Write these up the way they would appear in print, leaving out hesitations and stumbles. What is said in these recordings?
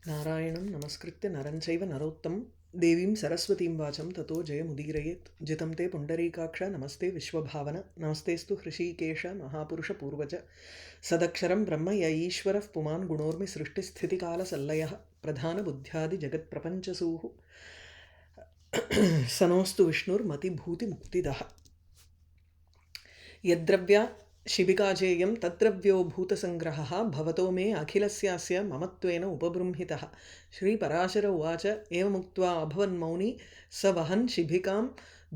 नारायणं नमस्कृत्य नरं चैव नरोत्तमं देवीं सरस्वतीं वाचं ततो जयमुदीरयेत् जितं ते पुण्डरीकाक्ष नमस्ते विश्वभावन नमस्तेऽस्तु हृषीकेश महापुरुषपूर्वज सदक्षरं ब्रह्म य ईश्वरः पुमान् गुणोर्मि सृष्टिस्थितिकालसल्लयः प्रधानबुद्ध्यादिजगत्प्रपञ्चसूः सनोऽस्तु विष्णुर्मतिभूतिमुक्तिदः यद्द्रव्या शिबिकाजेयं तद्द्रव्यो भूतसङ्ग्रहः भवतो मे अखिलस्यास्य ममत्वेन उपबृंहितः श्रीपराशर उवाच एवमुक्त्वा अभवन्मौनी स वहन् शिबिकां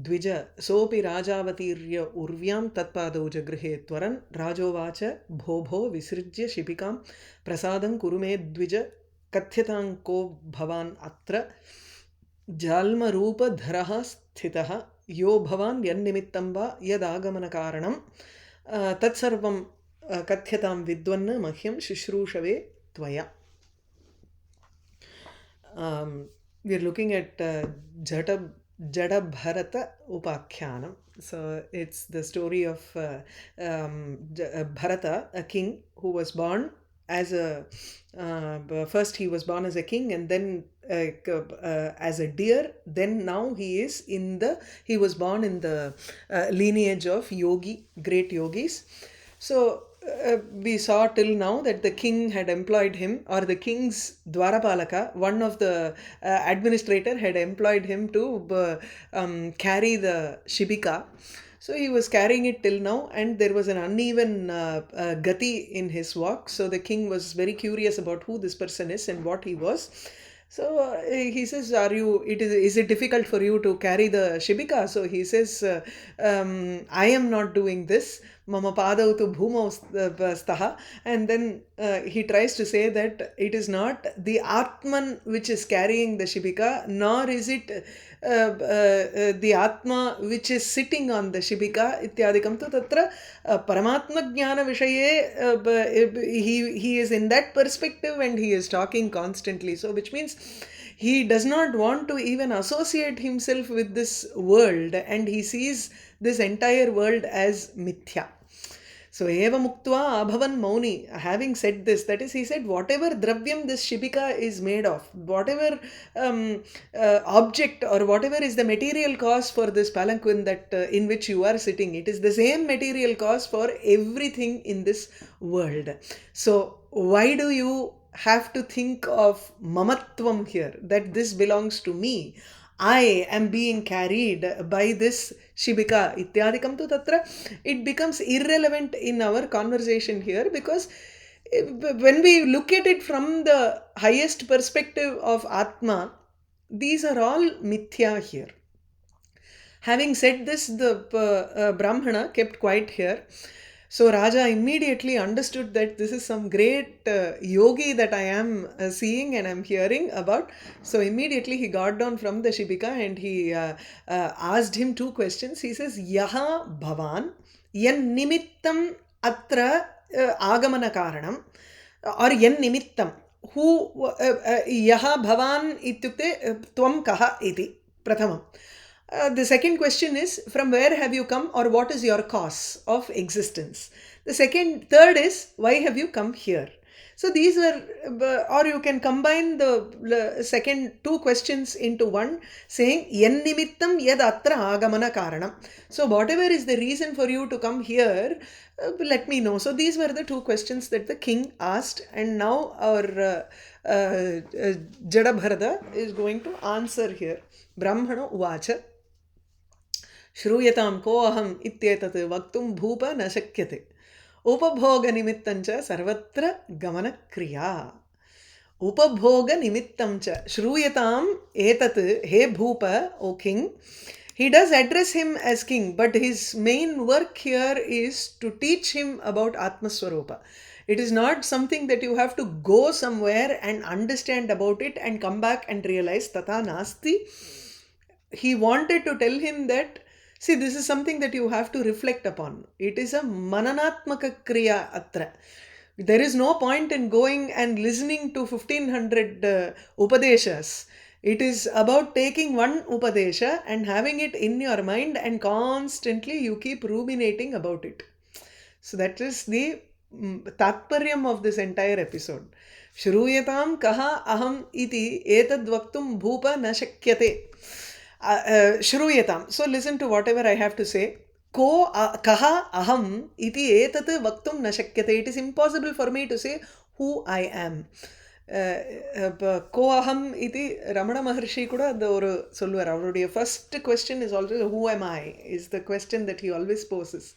द्विज सोऽपि राजावतीर्य उर्व्यां तत्पादौ जगृहे त्वरन् राजोवाच भो भो विसृज्य शिबिकां प्रसादं कुरु मे द्विज कथ्यतां को भवान् अत्र जाल्मरूपधरः स्थितः यो भवान् यन्निमित्तं वा यदागमनकारणं तत्सर्वं कथ्यतां विद्वन् मह्यं शुश्रूषवे त्वया. We are looking at Jadbharat उपाख्यानम. So it's the story of Bharata, a king who was born as a first he was born as a king and then as a deer. Then now he was born in the lineage of great yogis. So we saw till now that the king had employed him, or the king's Dwarapalaka, one of the administrator had employed him to carry the Shibika. So he was carrying it till now, and there was an uneven gati in his walk. So the king was very curious about who this person is and what he was. So he says, is it difficult for you to carry the Shibika? So he says, I am not doing this. Mama padau tu bhumau staha. And then he tries to say that it is not the Atman which is carrying the Shibika, nor is it the Atma which is sitting on the Shibika. Ityadikam tu tatra Paramatma Jnana Vishaye, he is in that perspective and he is talking constantly. So which means he does not want to even associate himself with this world, and he sees this entire world as mithya. So eva muktva abhavan mauni. Having said this, that is, he said, whatever dravyam this shibika is made of, whatever object or whatever is the material cause for this palanquin that in which you are sitting, it is the same material cause for everything in this world. So why do you have to think of mamatvam here, that this belongs to me? I am being carried by this Shibika. Ityadikam tu tatra. It becomes irrelevant in our conversation here, because when we look at it from the highest perspective of Atma, these are all mithya here. Having said this, the Brahmana kept quiet here. So Raja immediately understood that this is some great yogi that I am seeing and I'm hearing about. So immediately he got down from the Shibika and he asked him two questions. He says, Yaha Bhavan Yan Nimittam Atra Agamana Karanam, or Yan Nimittam. Who Yaha Bhavan Ityukte Tvam Kaha Iti Prathamam. The second question is, from where have you come, or what is your cause of existence? Third is, why have you come here? So these were, or you can combine the second two questions into one, saying, Yen nimittam yad atra agamana karanam. So whatever is the reason for you to come here, let me know. So these were the two questions that the king asked, and now our Jadabharata is going to answer here. Brahmana uvacha. श्रूयतां को अहम् इत्येतत् वक्तुं भूप न शक्यते उपभोगनिमित्तं च सर्वत्र गमनक्रिया उपभोगनिमित्तं च श्रूयताम् एतत् हे भूप, O king. He does address him as king, but his main work here is to teach him about Atmaswarupa. It is not something that you have to go somewhere and understand about it and come back and realize tata nasti. He wanted to tell him that, see, this is something that you have to reflect upon. It is a mananatmaka kriya atra. There is no point in going and listening to 1500 upadeshas. It is about taking one upadesha and having it in your mind, and constantly you keep ruminating about it. So that is the तात्पर्यम् of this entire episode. Shruyatam kaha aham iti etad vaktum bhupa na shakyate. Shruyatam. So listen to whatever I have to say. Ko kaha aham iti etat vaktum na shakyate. It is impossible for me to say who I am. Ko aham iti Ramana Maharshi kuda the solluvar. Avaruடைய first question is always who am I? Is the question that he always poses.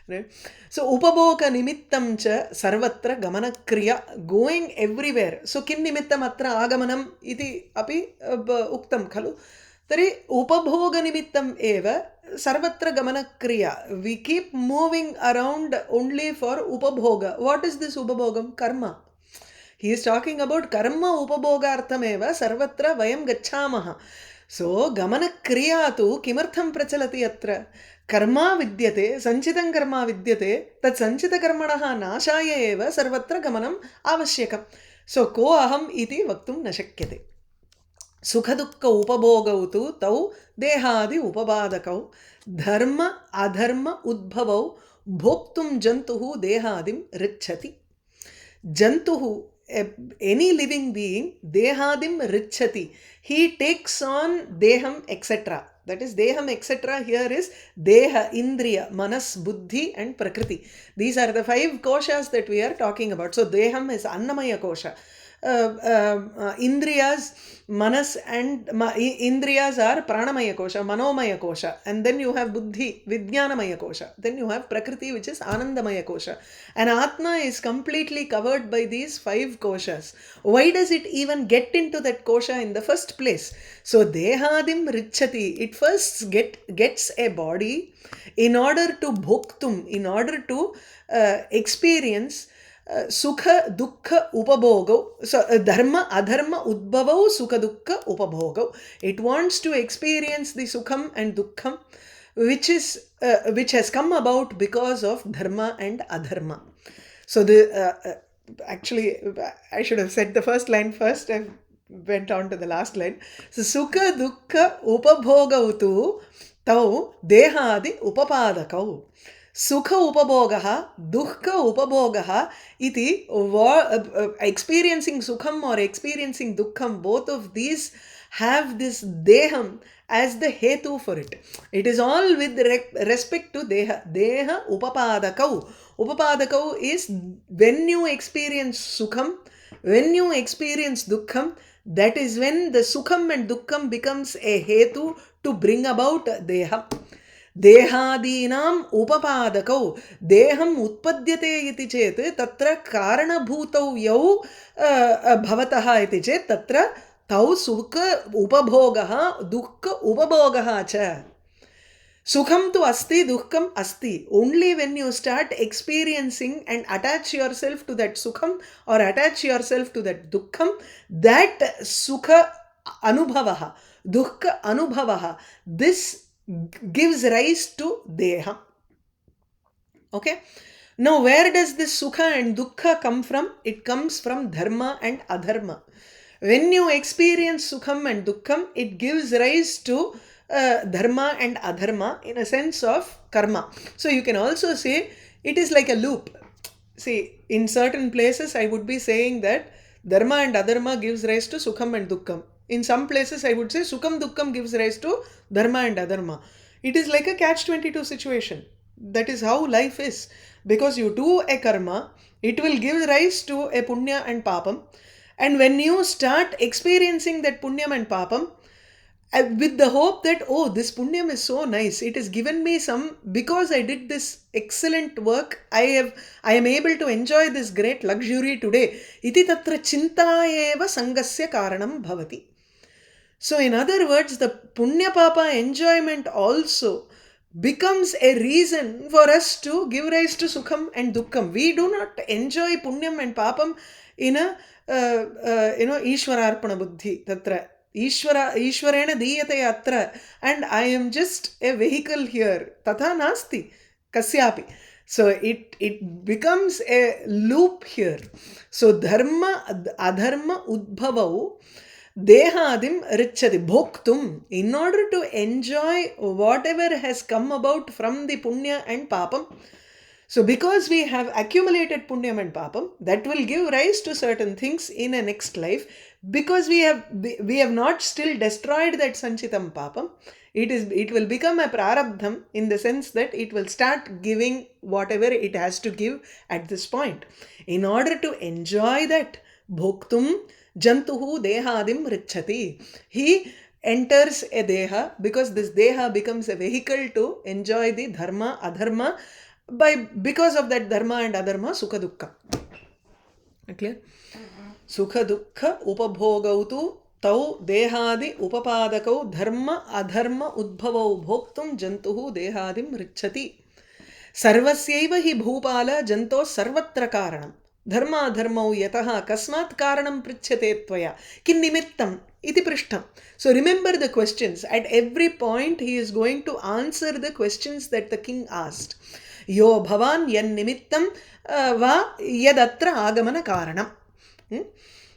Right? So upabhoga nimittam cha sarvatra gamanakriya, going everywhere. So kim nimittam atra agamanam iti api uktam khalu. Tari upabhoga nimittam eva sarvatra gamanakriya. We keep moving around only for upabhoga. What is this upabhogam? Karma. He is talking about karma upabhogartham eva sarvatra vayam gacchamaha. So gamanakriya tu kimartham prachalati atra. Karma vidyate, sanchitam karma vidyate, tat sanchita karmanaha nashaya eva sarvatra gamanam avashyakam. So ko aham iti vaktum na shakyate. Sukha dukkha upabhogau tu tau dehadi upabadakau dharma adharma udbhavau bhoktum jantuhu dehadim richati. Jantuhu, any living being, dehadim richati. He takes on deham, etc. That is deham, etc. Here is deha, indriya, manas, buddhi and prakriti. These are the 5 koshas that we are talking about. So deham is annamaya kosha. Indriyas, manas and indriyas are pranamaya kosha, manomaya kosha, and then you have buddhi, vijnanamaya kosha, then you have prakriti, which is anandamaya kosha, and atma is completely covered by these 5 koshas. Why does it even get into that kosha in the first place? So dehadim richati, it first gets a body in order to bhoktum, in order to experience sukha dukkha upabhogau. So dharma adharma udbhavau sukha dukkha upabhogau. It wants to experience the sukham and dukkham, which has come about because of dharma and adharma. So actually I should have said the first line first. I went on to the last line. So sukha dukkha upabhogau tu tau dehadi upapadakau. Sukha upabhogaha, dukkha upabhogaha iti, experiencing sukham or experiencing dukkham, both of these have this deham as the hetu for it. It is all with respect to deha. Deha upapadakau. Upapadakau is when you experience sukham, when you experience dukkham, that is when the sukham and dukkham becomes a hetu to bring about deha. Dehadinam upapadakau. Deham utpadyate iti chet tatra karanabhutau yau bhavataha iti chet tatra tau sukha upabhogaha dukkha upabhogaha cha. Sukham tu asti, dukkham asti. Only when you start experiencing and attach yourself to that sukham or attach yourself to that dukkham, that sukha anubhavaha, dukkha anubhavaha, this gives rise to deha. Okay. Now where does this sukha and dukkha come from? It comes from dharma and adharma. When you experience sukham and dukkham, it gives rise to dharma and adharma in a sense of karma. So you can also say it is like a loop. See, in certain places I would be saying that dharma and adharma gives rise to sukham and dukkham. In some places, I would say sukham dukkam gives rise to dharma and adharma. It is like a catch-22 situation. That is how life is. Because you do a karma, it will give rise to a punya and papam. And when you start experiencing that punyam and papam, with the hope that, oh, this punyam is so nice, it has given me some, because I did this excellent work, I am able to enjoy this great luxury today. Iti tatra chinta eva sangasya karanam bhavati. So in other words, the punya papa enjoyment also becomes a reason for us to give rise to sukham and dukkham. We do not enjoy punyam and papam in a ishwararpana buddhi tatra. Ishwarena diyate atra, and I am just a vehicle here. Tatha nasti kasyapi. So it becomes a loop here. So dharma adharma udbhavau dehadim richati bhoktum. In order to enjoy whatever has come about from the punya and papam, So because we have accumulated punyam and papam, that will give rise to certain things in a next life. Because we have not still destroyed that sanchitam papam, it will become a prarabdham, in the sense that it will start giving whatever it has to give at this point. In order to enjoy that, bhoktum jantuhu dehadim richati, he enters a deha, because this deha becomes a vehicle to enjoy the dharma adharma. Because of that dharma and adharma, sukha dukkha. Clear? Sukha dukkha upabhogau tu tau dehadi upapadakau dharma adharma udbhavau bhoktum jantuhu dehadim richati. Sarvasyaiva hi bhupala janto sarvatra karanam. Dharma dharmau yataha kasmat karanam prichyate tvaya. Kin nimittam iti prishtam. So remember the questions. At every point he is going to answer the questions that the king asked. Yo bhavan yan nimittam va yadatra agamana karanam.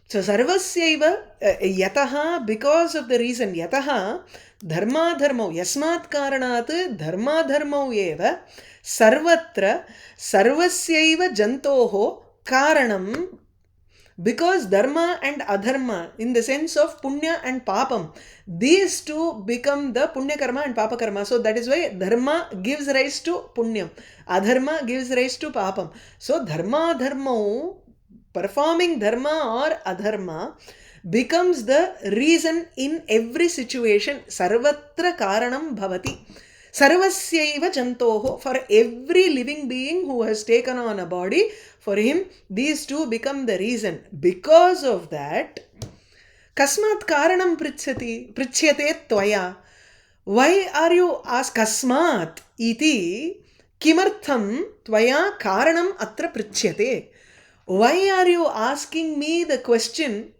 So sarvasyaiva yataha, because of the reason, yataha dharma dharmau yasmat karanat dharma dharmau eva sarvatra sarvasyaiva jantoho karanam. Because dharma and adharma, in the sense of punya and papam, these two become the punya karma and papa karma. So that is why dharma gives rise to punyam, adharma gives rise to papam. So dharma dharma, performing dharma or adharma, becomes the reason in every situation. Sarvatra karanam bhavati. Sarvasyaiva jantoho, for every living being who has taken on a body, for him these two become the reason. Because of that, kasmat karanam prichyate tvaya. Why are you asked kasmat iti kimartham tvaya karanam atra prichyate? Why are you asking me the question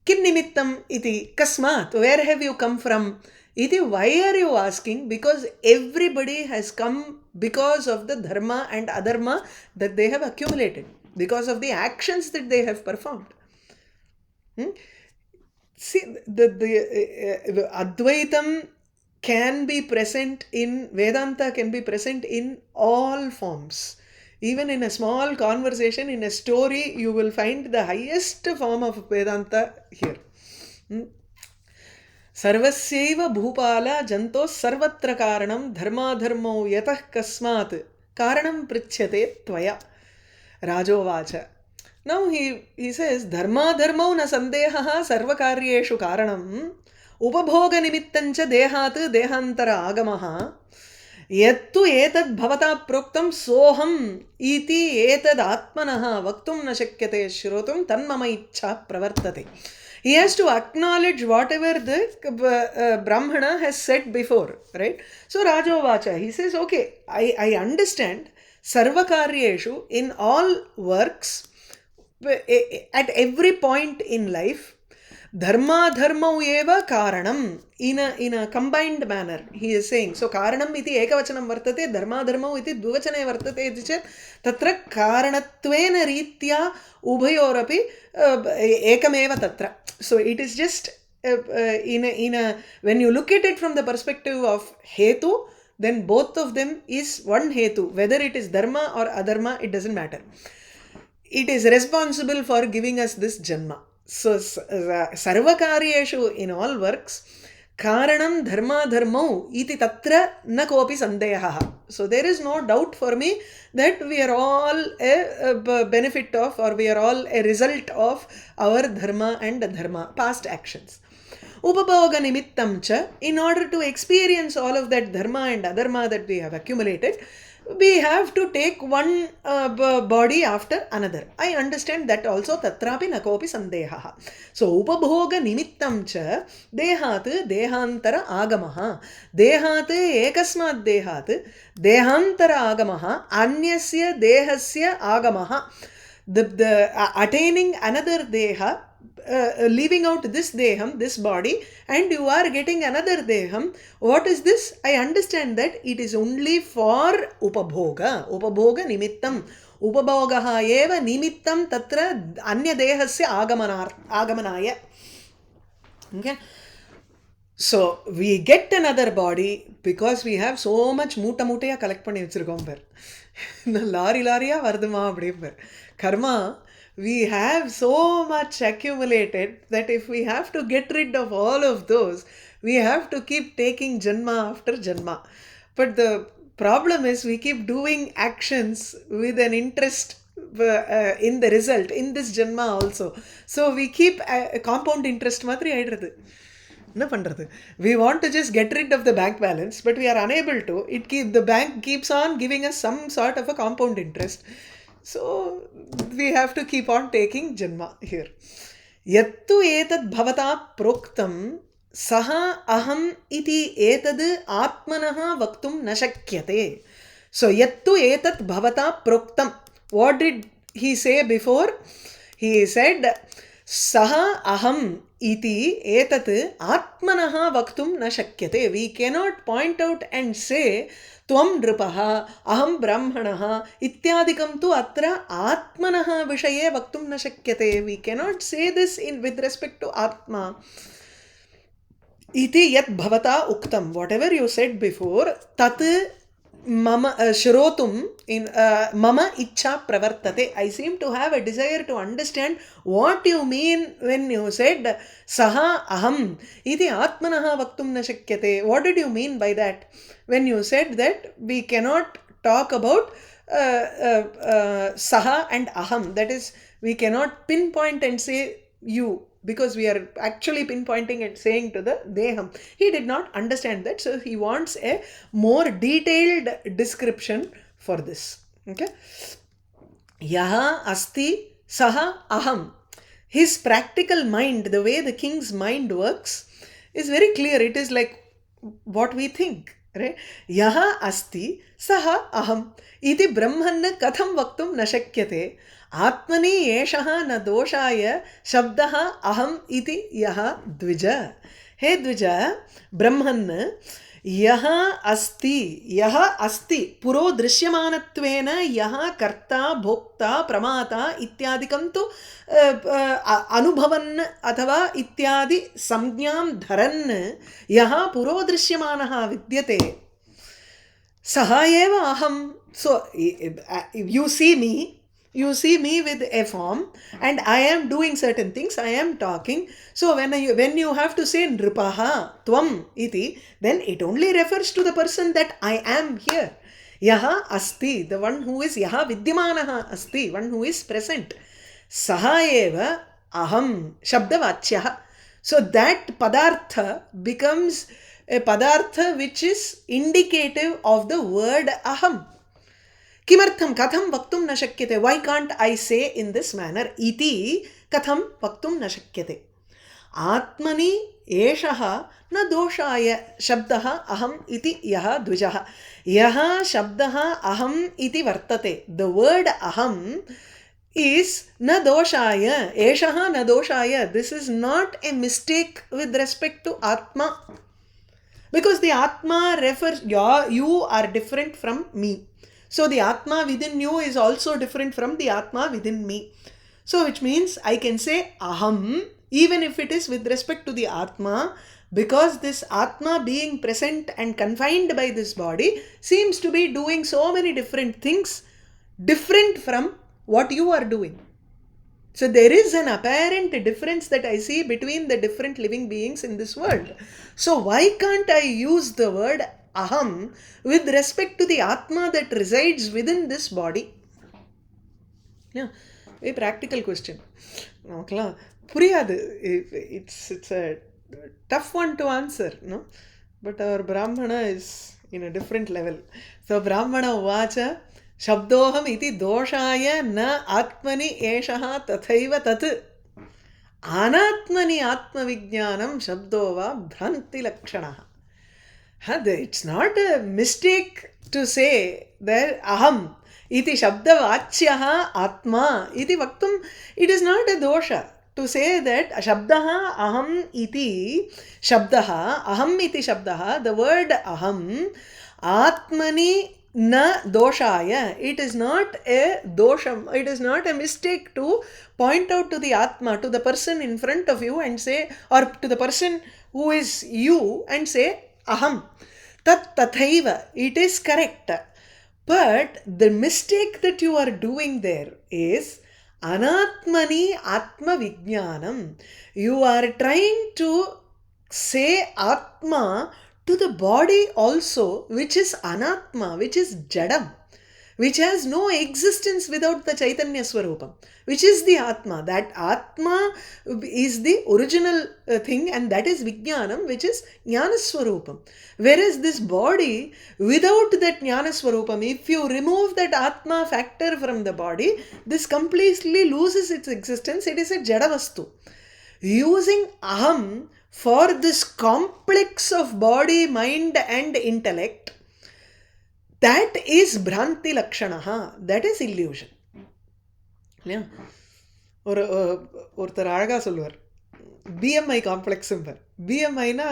kin nimittam iti kasmat? Where have you come from? Iti, why are you asking? Because everybody has come because of the dharma and adharma that they have accumulated, because of the actions that they have performed. See, the Advaitam can be present in Vedanta, can be present in all forms. Even in a small conversation, in a story, you will find the highest form of Vedanta here. Sarvasyaiva bhupala janto sarvatra karanam dharma dharmo yatah kasmat karanam prichyate tvaya. Rajovacha. Now he says dharma dharmo na sandehaha sarvakaryeshu karanam upabhoga nimittancha dehat dehantara agamaha yattu etad bhavata proktam soham iti etad atmanaha vaktum na shakyate shrotum tanmama ichha pravartate. He has to acknowledge whatever the Brahmana has said before, right? So Rajovacha, he says, okay, I understand sarvakaryeshu, in all works, at every point in life, dharma dharmau eva karanam, in a combined manner he is saying. So karanam iti ekavachanam vartate, dharma dharmau iti dvivachane vartate iti chet tatra karanatvena ritya ubhayorapi ekameva tatra. So it is just when you look at it from the perspective of hetu, then both of them is one hetu. Whether it is dharma or adharma, it doesn't matter. It is responsible for giving us this janma. So sarvakaryeshu, in all works, karanam dharma dharmau iti tatra na kopi sandehaha. So there is no doubt for me that we are all a benefit of, or we are all a result of our dharma and dharma, past actions. Upabhoga nimittam cha, in order to experience all of that dharma and adharma that we have accumulated, we have to take one body after another. I understand that also. Tatrapi nakopi sandehaha. So upabhoga nimittam cha dehat dehantara agamaha. Dehat ekasmat dehat dehantara agamaha anyasya dehasya agamaha. The attaining another deha, leaving out this deham, this body, and you are getting another deham. What is this? I understand that it is only for upabhoga nimittam. Upabhogaha eva nimittam tatra anya dehasya agamanaya. Okay. So we get another body because we have so much மூட்டையா collect பண்ணி வச்சிருக்கோம் பேர். Lorry லாரியா வருதுமா அப்படிம்பேர். Karma, we have so much accumulated that if we have to get rid of all of those, we have to keep taking janma after janma. But the problem is we keep doing actions with an interest in the result in this janma also. So we keep compound interest மாதிரி ஆயிடுறது. என்ன பண்றது? We want to just get rid of the bank balance, but we are unable to. The bank keeps on giving us some sort of a compound interest. So we have to keep on taking janma here. Yattu etad bhavata proktam saha aham iti etad atmanaha vaktum na shakyate. So yattu etad bhavata proktam. What did he say before? He said saha aham iti etat atmanaha vaktum na shakyate. We cannot point out and say त्वं नृपः अहं ब्राह्मणः इत्यादिकं तु अत्र आत्मनः विषये वक्तुं न शक्यते. We cannot say this with respect to atma. इति यत् भवता उक्तं, whatever you said before, तत् मम श्रोतुं मम इच्छा प्रवर्तते. I seem to have a desire to understand what you mean when you said saha aham iti atmanah vaktum na shakyate. What did you mean by that when you said that we cannot talk about saha and aham? That is, we cannot pinpoint and say you, because we are actually pinpointing and saying to the deham. He did not understand that, so he wants a more detailed description for this. Okay, yaha asti saha aham. His practical mind, the way the king's mind works, is very clear. It is like what we think, right? Yaha asti saha aham iti brahman katham vaktum na shakyate. आत्मनि एषः न दोषाय शब्दः अहम् इति यः द्विज. हे द्विज, ब्रह्मन् यः अस्ति पुरो दृश्यमानत्वेन यः कर्ता भोक्ता प्रमाता इत्यादिकं तु अनुभवन् अथवा इत्यादि संज्ञां धरन् यः पुरो दृश्यमानः विद्यते सः एव अहं. So you see me with a form and I am doing certain things, I am talking. So when you have to say nripaha tvam iti, then it only refers to the person that I am here. Yaha asti, the one who is yaha vidyamanaha asti, one who is present. Saha eva aham shabdavachyah. So that padartha becomes a padartha which is indicative of the word aham. किमर्थं कथं वक्तुं न शक्यते? Why can't I say in this manner? इति कथं वक्तुं न शक्यते? आत्मनि एषः न दोषाय शब्दः अहम् इति यः द्विजः. यः शब्दः अहम् इति वर्तते, the word aham is न दोषाय, एषः न दोषाय. This is not a mistake with respect to atma, because the atma refers, you are different from me. So the Atma within you is also different from the Atma within me. So which means I can say Aham even if it is with respect to the Atma, because this Atma being present and confined by this body seems to be doing so many different things different from what you are doing. So there is an apparent difference that I see between the different living beings in this world. So why can't I use the word aham with respect to the atma that resides within this body? Yeah, a practical question. Okay, puriyadu. It's a tough one to answer, no? But our brahmana is in a different level. So brahmana uvacha shabdoham iti doshaya na atmani eshaha tathaiva tat anatmani atma vijnanam shabdova bhranti lakshanaha. It's not a mistake to say that aham iti shabdavachyaha atma iti vaktum. It is not a dosha to say that shabdaha aham iti shabdaha, aham iti shabdaha, the word aham atmani na doshaya. It is not a dosham. It is not a mistake to point out to the Atma, to the person in front of you and say, or to the person who is you and say, aham. Tat tathaiva. It is correct. But the mistake that you are doing there is anatmani atma vijnanam. You are trying to say atma to the body also, which is anatma, which is jadam, which has no existence without the Chaitanya Swarupam, which is the Atma. That Atma is the original thing, and that is Vijnanam, which is Jnana Swarupam. Whereas this body, without that Jnana Swarupam, if you remove that Atma factor from the body, this completely loses its existence. It is a Jadavastu. Using Aham for this complex of body, mind and intellect, that is Bhranti Lakshanaha. That is illusion. ஒருத்தர் அழகா சொல்லுவார், BMI complex. பிஎம்ஐனா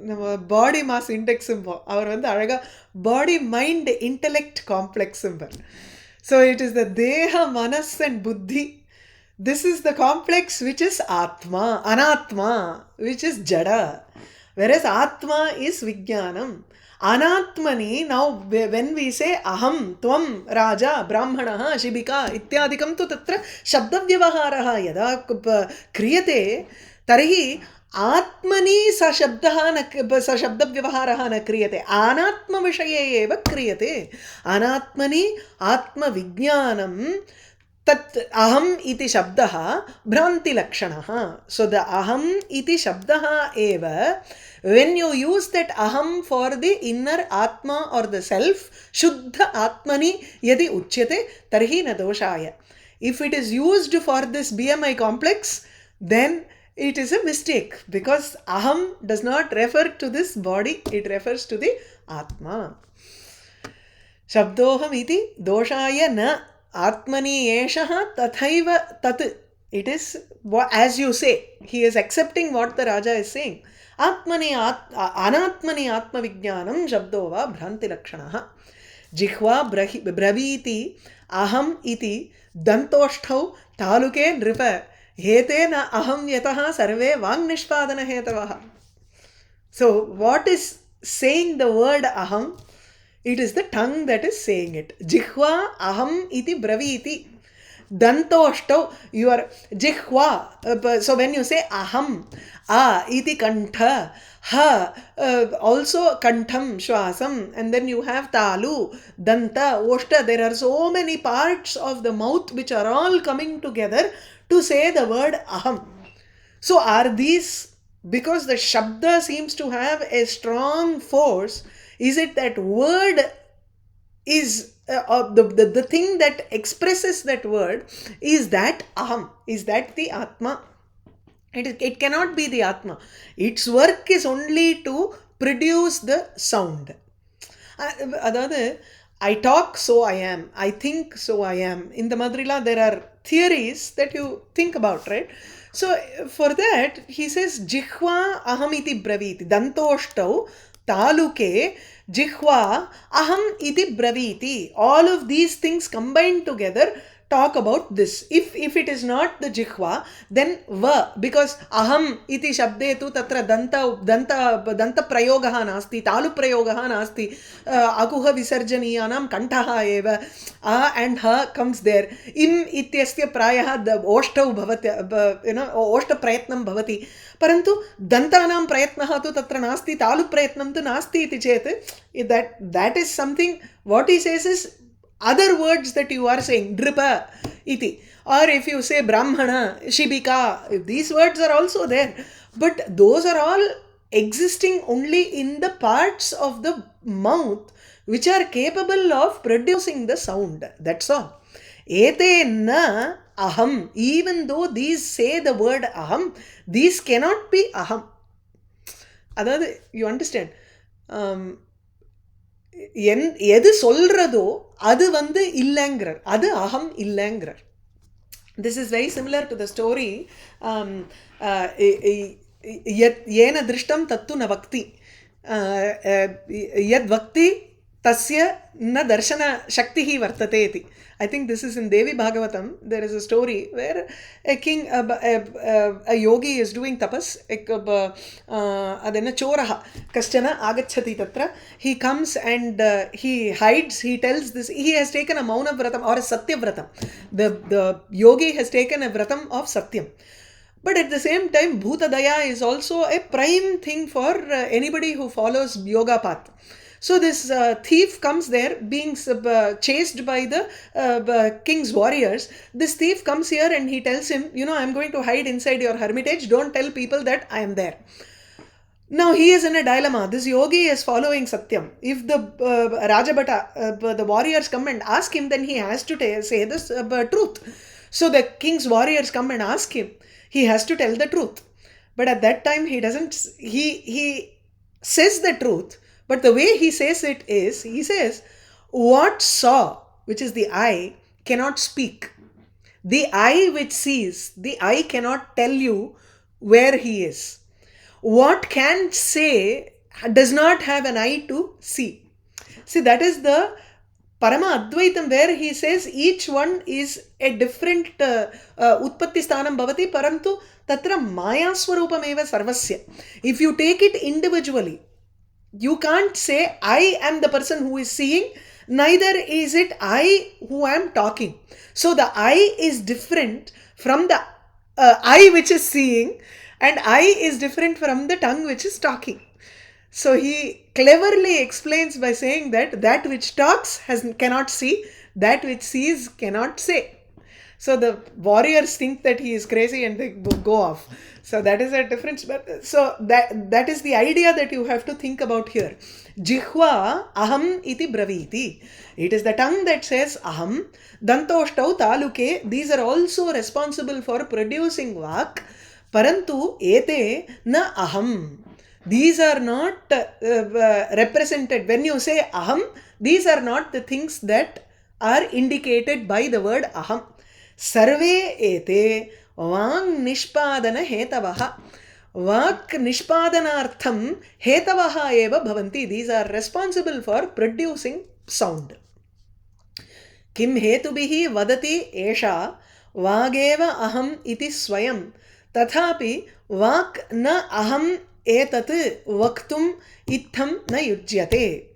நம்ம body mass index. அவர் வந்து அழகா body mind intellect complex. So it is the deha manas and புத்தி. This is the complex which is Atma, Anatma, which is Jada. Whereas Atma is Vijnanam. Anatmani, now when we say Aham, Tvam, Raja, Brahmanaha, Shibika, Ityadikam tu tatra Shabdavyavaharaha yada kriyate, tarihi Atmani sa Shabdavyavaharaha na kriyate. Anatma vishaye eva kriyate. Anatmani Atma Vijnanam tat aham iti shabdaha bhranti lakshanaha. So the aham iti shabdaha eva, when you use that aham for the inner atma or the self, shuddha atmani yadi uchyate tarhi na doshaya. If it is used for this BMI complex, then it is a mistake, because aham does not refer to this body, it refers to the atma. Shabdoham iti doshaya na Atmani eshaha tathaiva tat. It is, as you say, he is accepting what the Raja is saying. Atmani anatmani atma vijnanam shabdova bhranti lakshanaha. Jihva braviti aham iti dantoshtau taluke nripa hete na aham yataha sarve vang nishpadana hetavaha. So what is saying the word aham? It is the tongue that is saying it. Jihva aham iti braviti. Dantoshto, your jihva. So when you say aham, iti kantha, ha, also kantham, shwasam, and then you have talu, danta, oshta. There are so many parts of the mouth which are all coming together to say the word aham. So are these, because the shabda seems to have a strong force, is it that word is the thing that expresses that word, is that aham, is that the atma? It cannot be the atma. Its work is only to produce the sound. Adhaadu, I talk so I am, I think so I am. In the Madrila there are theories that you think about, right? So for that he says jihva aham iti braviti dantoštau taluke jihva aham iti braviti. All of these things combined together talk about this. If it is not the jihva, then va, because aham iti shabdetu tatra danta prayogaha nasti, talu prayogaha nasti, akuha visarjaniyanam kantaha eva, and ha comes there. Im ityasya prayaha oshtau bhavati, oshta prayatnam bhavati. Parantu dantanam prayatnaha tu tatra nasti, talu prayatnam tu nasti iti chet, that is something. What he says is other words that you are saying, dripa iti, or if you say brahmana, shibika, these words are also there, but those are all existing only in the parts of the mouth which are capable of producing the sound. That's all. Ete na aham, even though these say the word aham, these cannot be aham. Adhaadu, you understand? எது சொல்றதோ அது வந்து இல்லைங்கிறார், அது அகம் இல்லைங்கிறார். This is very similar to the story ஏன திருஷ்டம் தத்து ந பக்தி, யத் பக்தி tasya na darshana shaktihi vartate iti. I think this is in Devi Bhagavatam. There is a story where a king, a yogi is doing tapas. Adena choraha kaschana agachati tatra. He comes and he hides. He tells this. He has taken a mauna vratam or a satya vratam. The yogi has taken a vratam of satyam. But at the same time, Bhutadaya is also a prime thing for anybody who follows yoga path. So this thief comes there being chased by the king's warriors. This thief comes here and he tells him, I'm going to hide inside your hermitage. Don't tell people that I am there. Now he is in a dilemma. This yogi is following Satyam. If the Rajabhata, the warriors come and ask him, then he has to say the truth. So the king's warriors come and ask him. He has to tell the truth. But at that time he doesn't, he says the truth. But the way he says it is, he says, what saw, which is the eye, cannot speak. The eye which sees, the eye cannot tell you where he is. What can say does not have an eye to see. See, that is the Parama Advaitam, where he says each one is a different Utpatti Sthanam Bhavati, Parantu Tatra Maya Swarupam Eva Sarvasya. If you take it individually, you can't say, I am the person who is seeing, neither is it I who am talking. So the I is different from the I which is seeing, and I is different from the tongue which is talking. So he cleverly explains by saying that which talks cannot see, that which sees cannot say. So the warriors think that he is crazy and they go off. So that is a difference. So that is the idea that you have to think about here. Jihva aham iti braviti. It is the tongue that says aham. Dantoštau taluke. These are also responsible for producing vak. Parantu ete na aham. These are not represented. When you say aham, these are not the things that are indicated by the word aham. Sarve ete vang nishpadana hetavaha. Vak nishpadanartham hetavaha eva bhavanti. These are responsible for producing sound. Kim hetubihi vadati esha vageva aham iti swayam. Tathapi vak na aham etat vaktum itham na yujyate.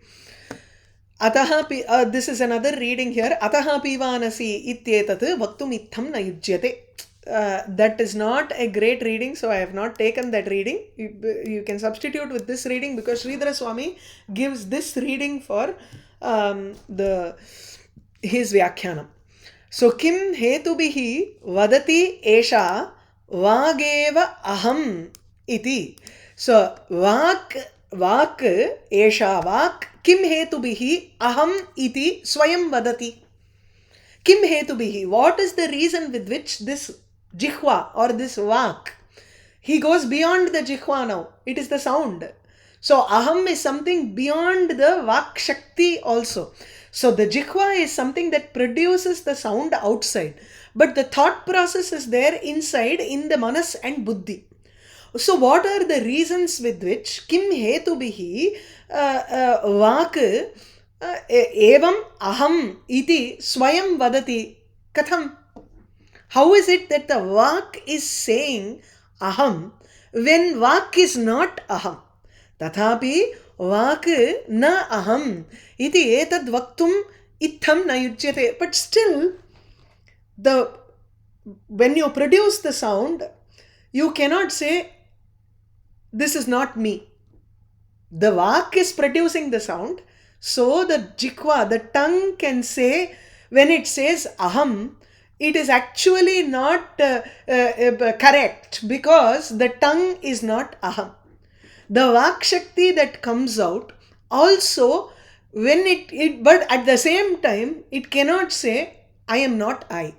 Ataha, this is another reading here. Ataha pivanasi ityetat vaktum itham na yujyate. That is not a great reading, so I have not taken that reading. You can substitute with this reading because Sridhara Swami gives this reading for his Vyakhyanam. So, kim hetubihi vadati esha vageva aham iti. So, vak esha vak kim hetubihi aham iti swayam vadati. Kim hetubihi. What is the reason with which this jihva or this vak? He goes beyond the jihva now. It is the sound. So aham is something beyond the vak shakti also. So the jihva is something that produces the sound outside. But the thought process is there inside in the manas and buddhi. So what are the reasons with which kim hetubihi vak evam aham iti swayam vadati katham? How is it that the vak is saying aham when vak is not aham? Tathapi vak na aham iti etad vaktum itham na yujyate. But still, when you produce the sound, you cannot say, this is not me. The vak is producing the sound. So the jikva, the tongue can say, when it says aham, it is actually not correct because the tongue is not aham. The vak shakti that comes out also, when but at the same time, it cannot say, I am not I.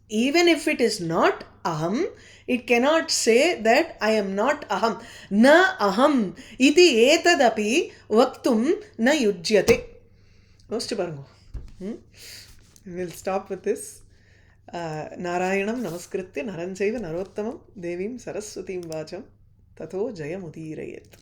Even if it is not aham, it cannot say that I am not aham. Na aham iti etadapi vaktum na yujyate. We'll stop with this. Narayanam namaskritya naransaiva narottamam devim saraswatim vacham tato jayam udirayet.